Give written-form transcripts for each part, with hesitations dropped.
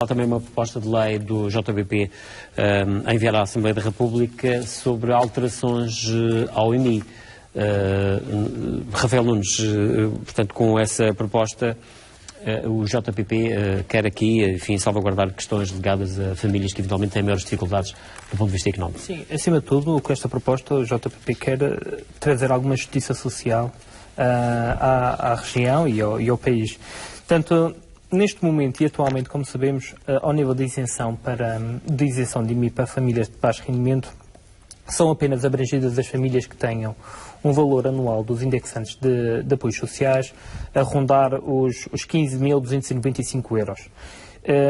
Há também uma proposta de lei do JBP a enviar à Assembleia da República sobre alterações ao IMI. Rafael Nunes, portanto, com essa proposta, o JPP quer aqui, enfim, salvaguardar questões ligadas a famílias que eventualmente têm maiores dificuldades do ponto de vista económico. Sim, acima de tudo, com esta proposta, o JPP quer trazer alguma justiça social à região e ao país. Portanto, neste momento e atualmente, como sabemos, ao nível de isenção de IMI para famílias de baixo rendimento, são apenas abrangidas as famílias que tenham um valor anual dos indexantes de apoios sociais a rondar os 15.295 euros.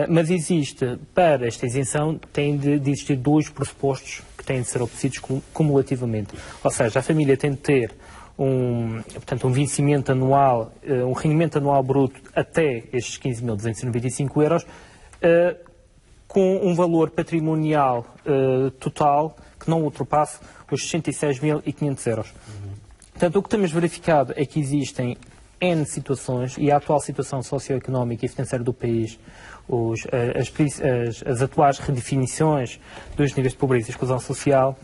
Mas existe, para esta isenção, tem de existir dois pressupostos que têm de ser obedecidos cumulativamente. Ou seja, a família tem de ter um vencimento anual, um rendimento anual bruto até estes 15.295 euros, com um valor patrimonial total que não ultrapasse os 66.500 euros. Portanto, o que temos verificado é que existem N situações, e a atual situação socioeconómica e financeira do país, as atuais redefinições dos níveis de pobreza e exclusão social,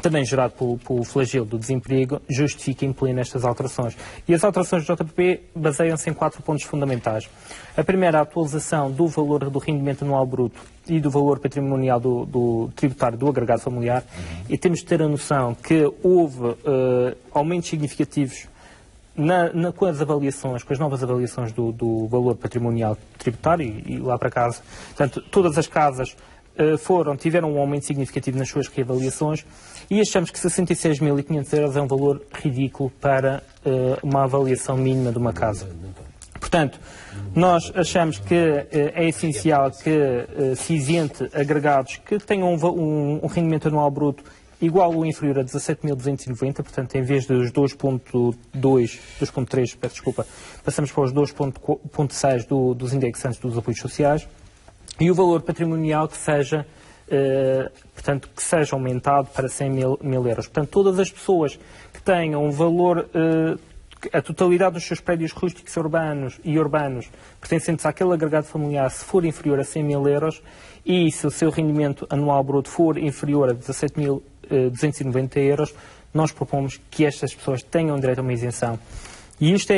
também gerado pelo flagelo do desemprego, justifica em pleno estas alterações. E as alterações do JPP baseiam-se em 4 pontos fundamentais. A primeira, a atualização do valor do rendimento anual bruto e do valor patrimonial do tributário do agregado familiar. E temos de ter a noção que houve aumentos significativos com as avaliações, com as novas avaliações do valor patrimonial tributário e lá para casa. Portanto, todas as casas tiveram um aumento significativo nas suas reavaliações e achamos que 66.500 euros é um valor ridículo para uma avaliação mínima de uma casa. Portanto, nós achamos que é essencial que se isente agregados que tenham um rendimento anual bruto igual ou inferior a 17.290, portanto, em vez dos 2.3, peço desculpa, passamos para os 2.6 dos indexantes dos apoios sociais. E o valor patrimonial que seja aumentado para 100 mil euros. Portanto, todas as pessoas que tenham um valor, a totalidade dos seus prédios rústicos e urbanos pertencentes àquele agregado familiar, se for inferior a 100 mil euros, e se o seu rendimento anual bruto for inferior a 17.290 euros, nós propomos que estas pessoas tenham direito a uma isenção. E isto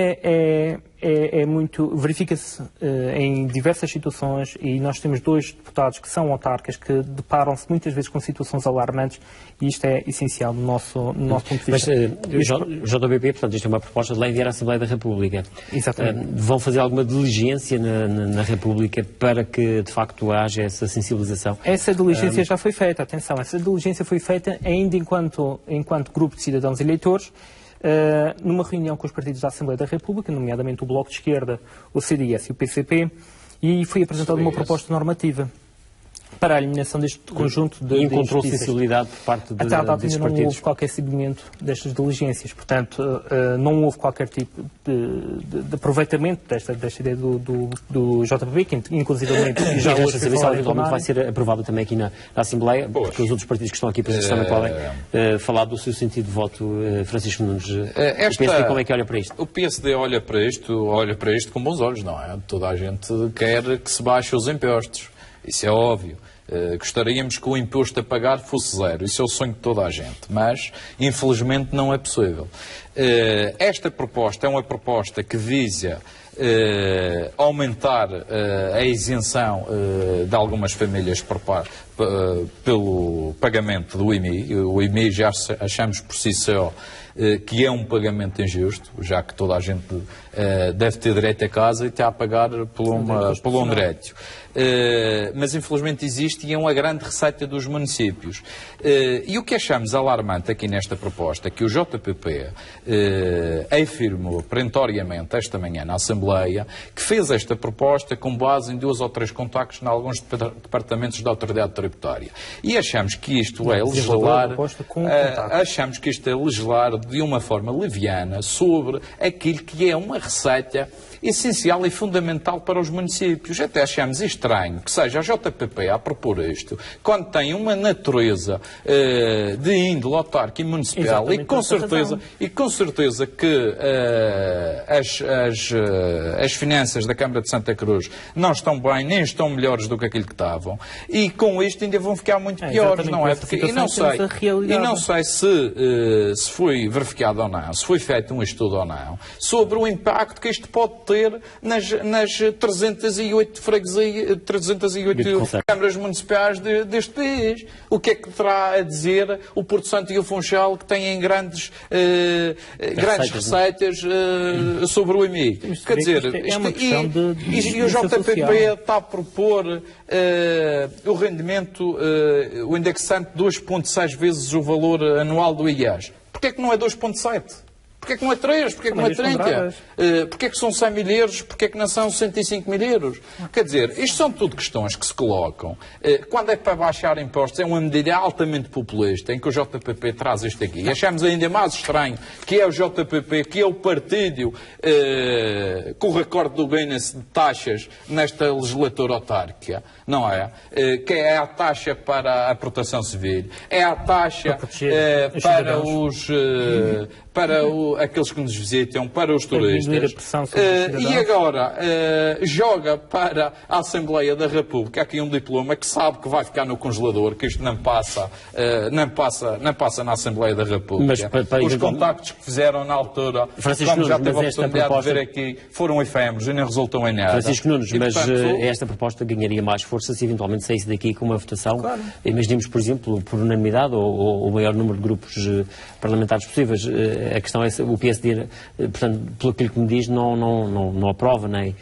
verifica-se em diversas situações, e nós temos 2 deputados que são autarcas que deparam-se muitas vezes com situações alarmantes, e isto é essencial no nosso ponto de vista. Mas o JBP, portanto, isto é uma proposta de lei enviar à Assembleia da República. Exatamente. Vão fazer alguma diligência na República para que, de facto, haja essa sensibilização? Essa diligência já foi feita, atenção, essa diligência foi feita ainda enquanto grupo de cidadãos eleitores, numa reunião com os partidos da Assembleia da República, nomeadamente o Bloco de Esquerda, o CDS e o PCP, e foi apresentada uma proposta normativa para a eliminação deste conjunto de encontrou sensibilidade por parte desses partidos? Não houve qualquer seguimento destas diligências, portanto, não houve qualquer tipo de aproveitamento desta ideia do JPP, que inclusivamente já hoje eventualmente vai ser aprovada também aqui na Assembleia, porque os outros partidos que estão aqui presentes também podem falar do seu sentido de voto. Francisco Nunes, o PSD como é que olha para isto? O PSD olha para isto com bons olhos, não é? Toda a gente quer que se baixem os impostos, isso é óbvio. Gostaríamos que o imposto a pagar fosse zero. Isso é o sonho de toda a gente. Mas, infelizmente, não é possível. Esta proposta é uma proposta que visa aumentar a isenção de algumas famílias pelo pagamento do IMI. O IMI já achamos por si só que é um pagamento injusto, já que toda a gente deve ter direito a casa e está a pagar por um direito. Mas infelizmente existe e é uma grande receita dos municípios. E o que achamos alarmante aqui nesta proposta é que o JPP afirmou perentoriamente esta manhã na Assembleia que fez esta proposta com base em 2 ou 3 contactos em alguns departamentos da autoridade tributária. E achamos que isto é legislar falado de uma forma leviana sobre aquilo que é uma receita essencial e fundamental para os municípios. Até achamos estranho que seja a JPP a propor isto, quando tem uma natureza de índole autárquica e municipal, e com certeza que as finanças da Câmara de Santa Cruz não estão bem, nem estão melhores do que aquilo que estavam, e com isto ainda vão ficar muito piores, não é? Porque, e não sei se foi verificado ou não, se foi feito um estudo ou não, sobre o impacto que isto pode ter nas 308 freguesias, 308 câmaras municipais deste país. O que é que terá a dizer o Porto Santo e o Funchal, que têm grandes receitas sobre o IMI? Quer dizer, e o JPP está a propor o rendimento, o indexante 2,6 vezes o valor anual do IAS. Porquê é que não é 2,7? Porquê é que não é 3? Porquê é que não é 30? Porquê é que são 100 mil euros? Porquê é que não são 105 mil euros? Quer dizer, isto são tudo questões que se colocam. Quando é para baixar impostos, é uma medida altamente populista, em que o JPP traz isto aqui. E achamos ainda mais estranho que é o JPP, que é o partido com o recorde do Guinness de taxas nesta legislatura autárquica, não é? Que é a taxa para a proteção civil, é a taxa para aqueles que nos visitam, para os turistas. E agora joga para a Assembleia da República aqui um diploma que sabe que vai ficar no congelador, que isto não passa na Assembleia da República. Os contactos que fizeram na altura, como já teve a oportunidade de ver aqui, foram efêmeros e não resultam em nada. Francisco Nunes, mas esta proposta ganharia mais força se eventualmente saísse daqui com uma votação. Claro. Imaginemos, por exemplo, por unanimidade ou o maior número de grupos parlamentares possíveis. A questão é se o PSD, portanto, pelo que me diz, não aprova nem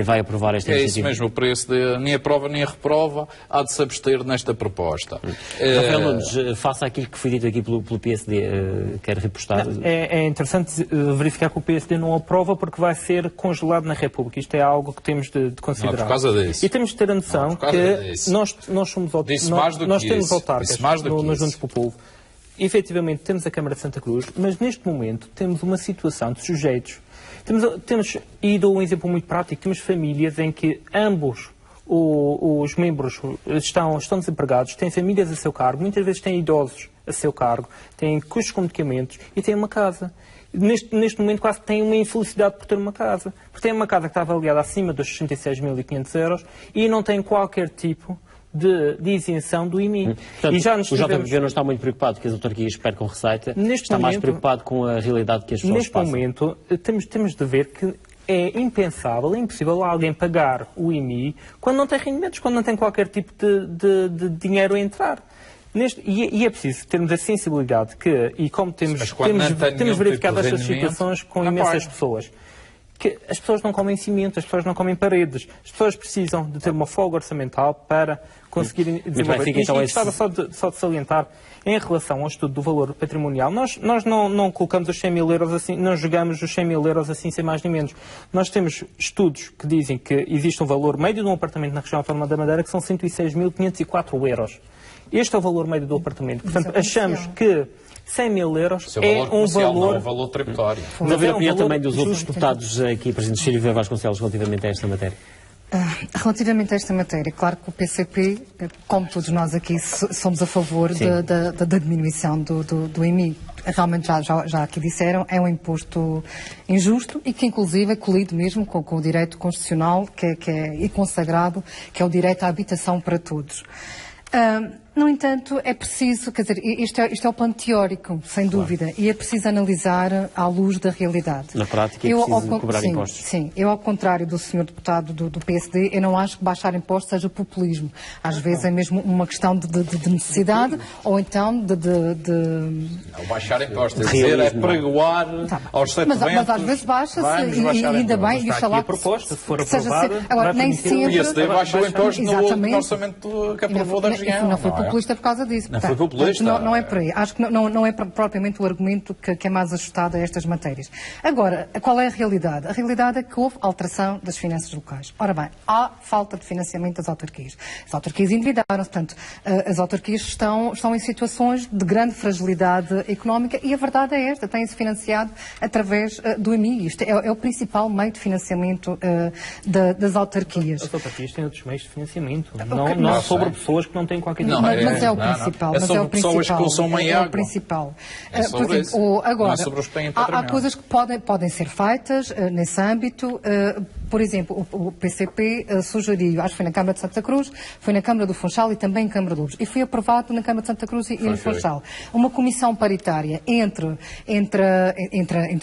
vai aprovar esta iniciativa. É isso mesmo, o PSD nem aprova nem reprova, há de se abster nesta proposta. Rafael Nunes, faça aquilo que foi dito aqui pelo PSD, quer repostar? É interessante verificar que o PSD não aprova porque vai ser congelado na República. Isto é algo que temos de considerar. Não é por causa disso. E temos de ter a noção que nós somos nós temos autarcas nos Juntos pelo Povo. Efetivamente temos a Câmara de Santa Cruz, mas neste momento temos uma situação de sujeitos. Temos, e dou um exemplo muito prático, temos famílias em que ambos os membros estão desempregados, têm famílias a seu cargo, muitas vezes têm idosos a seu cargo, têm custos com medicamentos e têm uma casa. Neste momento quase têm uma infelicidade por ter uma casa. Porque têm uma casa que está avaliada acima dos 66.500 euros e não têm qualquer tipo de isenção do IMI. Portanto, o JPP não está muito preocupado que as autarquias percam receita, está mais preocupado com a realidade que as pessoas passam. Neste momento, temos de ver que é impensável, é impossível alguém pagar o IMI quando não tem rendimentos, quando não tem qualquer tipo de dinheiro a entrar. E é preciso termos a sensibilidade que, e como temos verificado estas situações com imensas pessoas, que as pessoas não comem cimento, as pessoas não comem paredes, as pessoas precisam de ter uma folga orçamental para conseguirem desenvolver. E gostava só de salientar, em relação ao estudo do valor patrimonial, nós não colocamos os 100 mil euros assim, não jogamos os 100 mil euros assim sem mais nem menos. Nós temos estudos que dizem que existe um valor médio de um apartamento na região autónoma da Madeira que são 106.504 euros. Este é o valor médio do apartamento. Portanto, achamos que 100 mil euros é um valor... Não é um valor tributário. Mas haver a opinião também dos outros deputados aqui presentes, Silvia Vasconcelos, relativamente a esta matéria. Relativamente a esta matéria, claro que o PCP, como todos nós aqui, somos a favor da diminuição do IMI. Realmente, já aqui disseram, é um imposto injusto e que, inclusive, é colido mesmo com o direito constitucional e consagrado, que é o direito à habitação para todos. No entanto, é preciso, quer dizer, isto é o plano teórico, sem dúvida, e é preciso analisar à luz da realidade. Na prática é preciso cobrar impostos. Sim, eu, ao contrário do senhor deputado do PSD, eu não acho que baixar impostos seja populismo. Às vezes é mesmo uma questão de necessidade, ou então de... Não, baixar impostos, é pregoar aos sete ventos. Mas às vezes baixa-se, e ainda bem, e falar que proposta, se for aprovada, agora, nem sempre... O PSD baixou impostos no orçamento que aprovou da região. Não foi populista por causa disso. Não foi populista. Não é por aí. Acho que não é propriamente o argumento que é mais ajustado a estas matérias. Agora, qual é a realidade? A realidade é que houve alteração das finanças locais. Ora bem, há falta de financiamento das autarquias. As autarquias endividaram-se, portanto, as autarquias estão em situações de grande fragilidade económica e a verdade é esta, têm-se financiado através do EMI. Isto é o principal meio de financiamento das autarquias. As autarquias têm outros meios de financiamento. Não sobre pessoas que não têm qualquer tipo de... Mas é o principal. É sobre pessoas que consomem água. É o principal. É sobre isso. Agora, não é sobre os que têm património. há coisas que podem ser feitas nesse âmbito. Por exemplo, o PCP sugeriu, acho que foi na Câmara de Santa Cruz, foi na Câmara do Funchal e também na Câmara de Lourdes. E foi aprovado na Câmara de Santa Cruz e no Funchal. Uma comissão paritária entre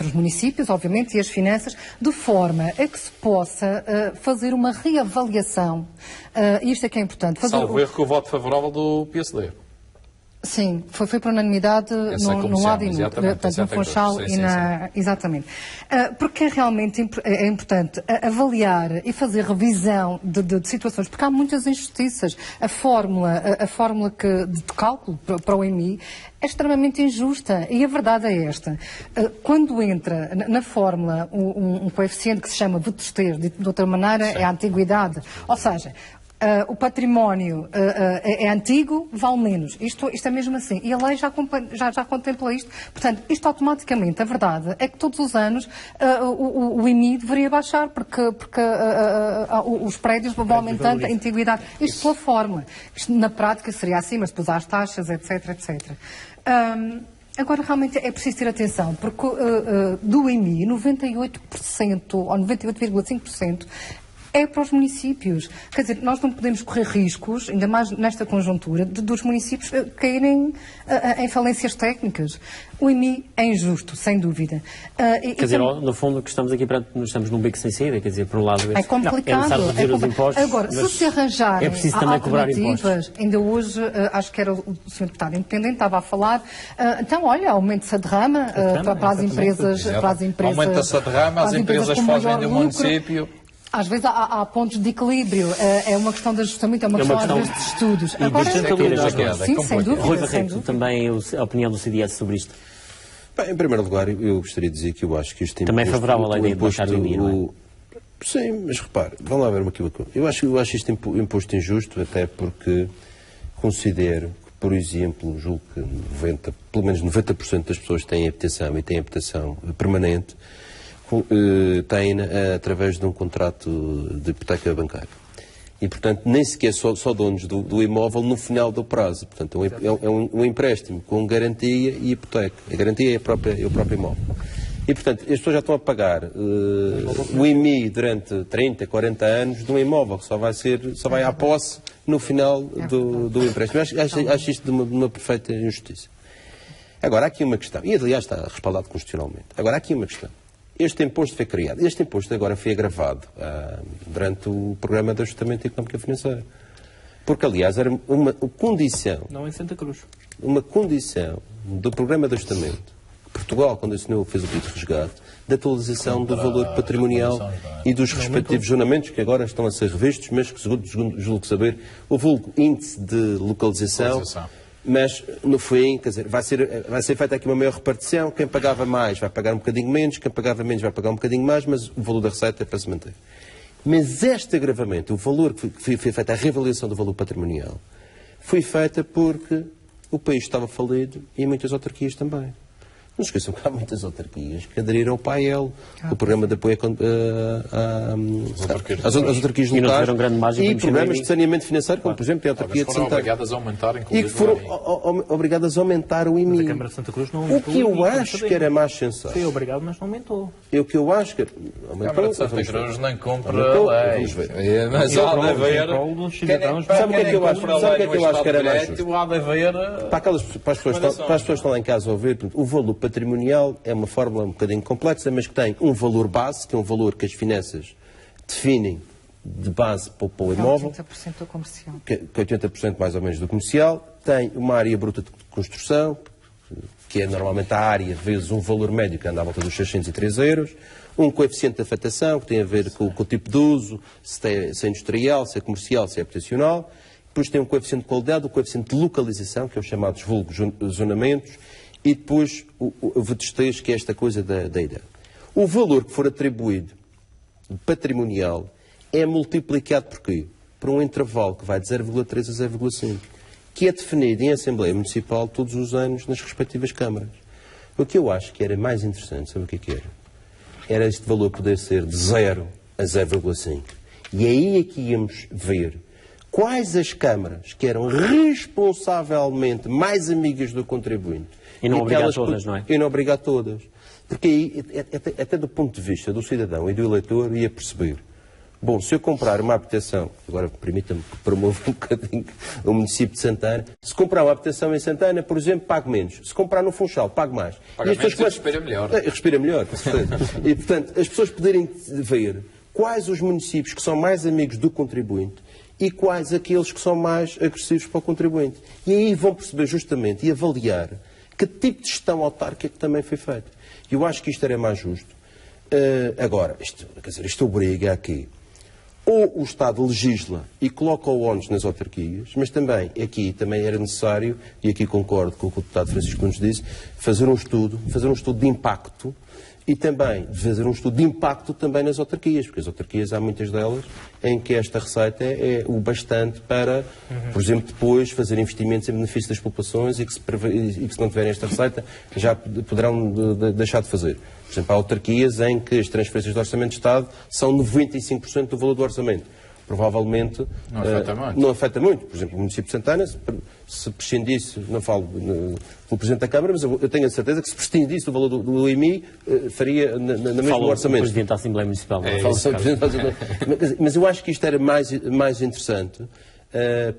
os municípios, obviamente, e as finanças, de forma a que se possa fazer uma reavaliação. Isto é que é importante. Salvo erro que o voto favorável do PSD. Sim, foi por unanimidade num lado e no outro, portanto, no Funchal e na... Exatamente. Porque é realmente importante avaliar e fazer revisão de situações, porque há muitas injustiças. A fórmula de cálculo para o EMI é extremamente injusta e a verdade é esta. Quando entra na fórmula um coeficiente que se chama vetustez, de outra maneira é a antiguidade, ou seja, o património é antigo, vale menos. Isto é mesmo assim. E a lei já contempla isto. Portanto, isto automaticamente, a verdade é que todos os anos o IMI deveria baixar, porque os prédios vão aumentando a antiguidade. Isto pela forma. Isto na prática seria assim, mas depois há as taxas, etc, etc. Agora, realmente é preciso ter atenção, porque do IMI, 98% ou 98,5% é para os municípios. Quer dizer, nós não podemos correr riscos, ainda mais nesta conjuntura, dos municípios caírem em falências técnicas. O IMI é injusto, sem dúvida. Quer dizer, no fundo, que estamos aqui estamos num beco sem saída, quer dizer, por um lado... É complicado. É reduzir os impostos. Agora, se se arranjarem alternativas, ainda hoje, acho que era o Sr. Deputado Independente, estava a falar, então, olha, aumenta-se a derrama para as empresas... Aumenta-se a derrama, as empresas fazem do município... Às vezes há pontos de equilíbrio, é uma questão de ajustamento, é uma questão às vezes de estudos. E agora, sim, sem dúvida. Rui Barreto, também a opinião do CDS sobre isto? Bem, em primeiro lugar, eu gostaria de dizer que eu acho que este também é favorável à ideia de baixar o IMI, não é? Sim, mas repare, vamos lá ver aqui uma coisa. Eu acho este imposto injusto, até porque considero que, por exemplo, julgo que pelo menos 90% das pessoas têm habitação e têm habitação permanente, têm através de um contrato de hipoteca bancária. E, portanto, nem sequer só donos do imóvel no final do prazo. Portanto, é um empréstimo com garantia e hipoteca. A garantia é o próprio imóvel. E, portanto, as pessoas já estão a pagar o IMI durante 30, 40 anos de um imóvel que só vai à posse no final do empréstimo. Acho isto de uma perfeita injustiça. Agora, há aqui uma questão, e aliás está respaldado constitucionalmente. Agora, há aqui uma questão. Este imposto foi criado. Este imposto agora foi agravado durante o programa de ajustamento económico e financeiro. Porque, aliás, era uma condição... Não em Santa Cruz. Uma condição do programa de ajustamento. Portugal, quando assinou, fez o pedido de resgate, da atualização do valor patrimonial e dos respectivos jornamentos que agora estão a ser revistos, mas que, segundo julgo saber, o vulgo índice de localização. Mas, no fim, quer dizer, vai ser feita aqui uma maior repartição. Quem pagava mais vai pagar um bocadinho menos, quem pagava menos vai pagar um bocadinho mais, mas o valor da receita é para se manter. Mas este agravamento, o valor que foi feita, a reavaliação do valor patrimonial, foi feita porque o país estava falido e muitas autarquias também. Não se esqueçam que há muitas autarquias que aderiram ao PAEL, o programa de apoio às autarquias locais, e programas de saneamento financeiro, como por exemplo a autarquia de Santa obrigadas a aumentar, e que foram obrigadas a aumentar o IMI. Mas a Câmara de Santa Cruz não aumentou. O que eu acho que era mais sensato. Foi obrigado, mas não aumentou. O que eu acho que a Câmara de Santa Cruz nem compra a lei. Mas há de haver... Sabe o que é que eu acho que era mais justo? Há de haver... Para as pessoas que estão lá em casa a ouvir, o valor patrimonial é uma fórmula um bocadinho complexa, mas que tem um valor base, que é um valor que as finanças definem de base para o imóvel. 80% do comercial. Que é 80% mais ou menos do comercial. Tem uma área bruta de construção, que é normalmente a área vezes um valor médio que anda à volta dos 603 euros. Um coeficiente de afetação, que tem a ver com o tipo de uso, se é industrial, se é comercial, se é habitacional. depois tem um coeficiente de qualidade, o coeficiente de localização, que é os chamados vulgos zonamentos, e depois o vetestejo, que é esta coisa da ideia. O valor que for atribuído patrimonial é multiplicado por quê? Por um intervalo que vai de 0,3 a 0,5, que é definido em Assembleia Municipal todos os anos nas respectivas câmaras. O que eu acho que era mais interessante, sabe o que era? Era este valor poder ser de 0 a 0,5. E aí é que íamos ver quais as câmaras que eram responsavelmente mais amigas do contribuinte. E não obrigar todas, não é? E não obrigar todas. Porque aí, até do ponto de vista do cidadão e do eleitor, ia perceber. Bom, se eu comprar uma habitação, agora permita-me que promova um bocadinho o município de Santana, se comprar uma habitação em Santana, por exemplo, pago menos. Se comprar no Funchal, pago mais. Paga menos e respira melhor. Respira melhor, com certeza. E, portanto, as pessoas poderem ver quais os municípios que são mais amigos do contribuinte e quais aqueles que são mais agressivos para o contribuinte. E aí vão perceber justamente e avaliar que tipo de gestão autárquica também foi feita. E eu acho que isto era mais justo. Agora, isto obriga aqui. Ou o Estado legisla e coloca o ónus nas autarquias, mas também também era necessário, e aqui concordo com o que o deputado Francisco nos disse, fazer um estudo de impacto e também fazer um estudo de impacto também nas autarquias, porque as autarquias há muitas delas em que esta receita é o bastante para, por exemplo, depois fazer investimentos em benefício das populações e que se não tiverem esta receita já poderão deixar de fazer. Por exemplo, há autarquias em que as transferências do Orçamento de Estado são 95% do valor do orçamento. Provavelmente não afeta muito. Por exemplo, o município de Santana, se prescindisse, não falo pelo Presidente da Câmara, mas eu tenho a certeza que se prescindisse do valor do IMI, faria na mesma orçamento. O Presidente da Assembleia Municipal. Mas eu acho que isto era mais interessante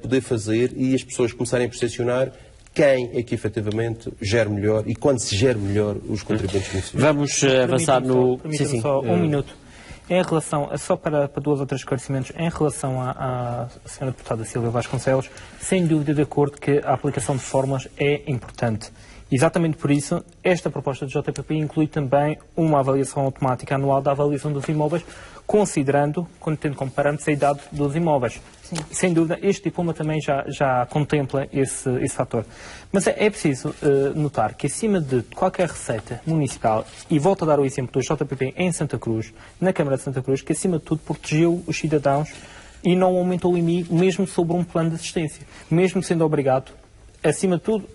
poder fazer e as pessoas começarem a percepcionar quem é que efetivamente gera melhor e quando se gera melhor os contribuintes municipais. Vamos avançar no... Permita-me só um minuto. Em relação, só para dois ou três esclarecimentos, em relação à Sra. Deputada Silvia Vasconcelos, sem dúvida de acordo que a aplicação de fórmulas é importante. Exatamente por isso, esta proposta do JPP inclui também uma avaliação automática anual da avaliação dos imóveis, considerando, tendo como parâmetros a idade dos imóveis. Sim. Sem dúvida, este diploma também já contempla esse fator. Mas é preciso notar que, acima de qualquer receita municipal, e volto a dar o exemplo do JPP em Santa Cruz, na Câmara de Santa Cruz, que, acima de tudo, protegeu os cidadãos e não aumentou o IMI, mesmo sobre um plano de assistência. Mesmo sendo obrigado, acima de tudo,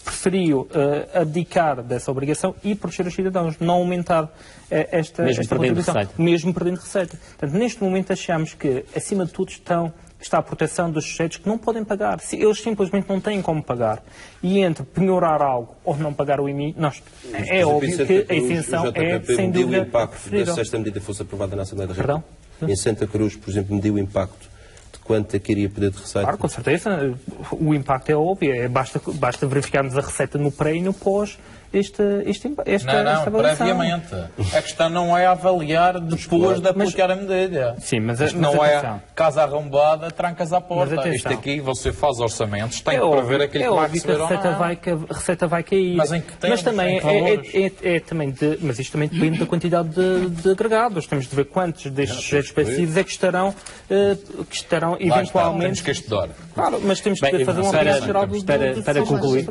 preferiu abdicar dessa obrigação e proteger os cidadãos, não aumentar esta contribuição, mesmo perdendo receita. Portanto, neste momento achamos que, acima de tudo, está a proteção dos sujeitos que não podem pagar. Se eles simplesmente não têm como pagar. E entre penhorar algo ou não pagar o IMI, é óbvio que a isenção é, sem dúvida, o impacto se esta medida fosse aprovada na Assembleia da República. Em Santa Cruz, por exemplo, mediu o impacto quanto é que iria poder de receita? Claro, com certeza. O impacto é óbvio. Basta verificarmos a receita no pré e no pós esta avaliação. Previamente. A questão não é avaliar depois de aplicar a medida. Sim, mas não é casa arrombada, trancas à porta. Isto aqui, você faz orçamentos, tem que prever aquilo que vai receber ou não. A receita vai cair. Mas em que tempo? Mas também mas isto também depende da quantidade de agregados. Temos de ver quantos destes sujeitos passivos é que estarão eventualmente... Temos que estudar. Claro, mas temos que fazer uma avaliação geral para concluir.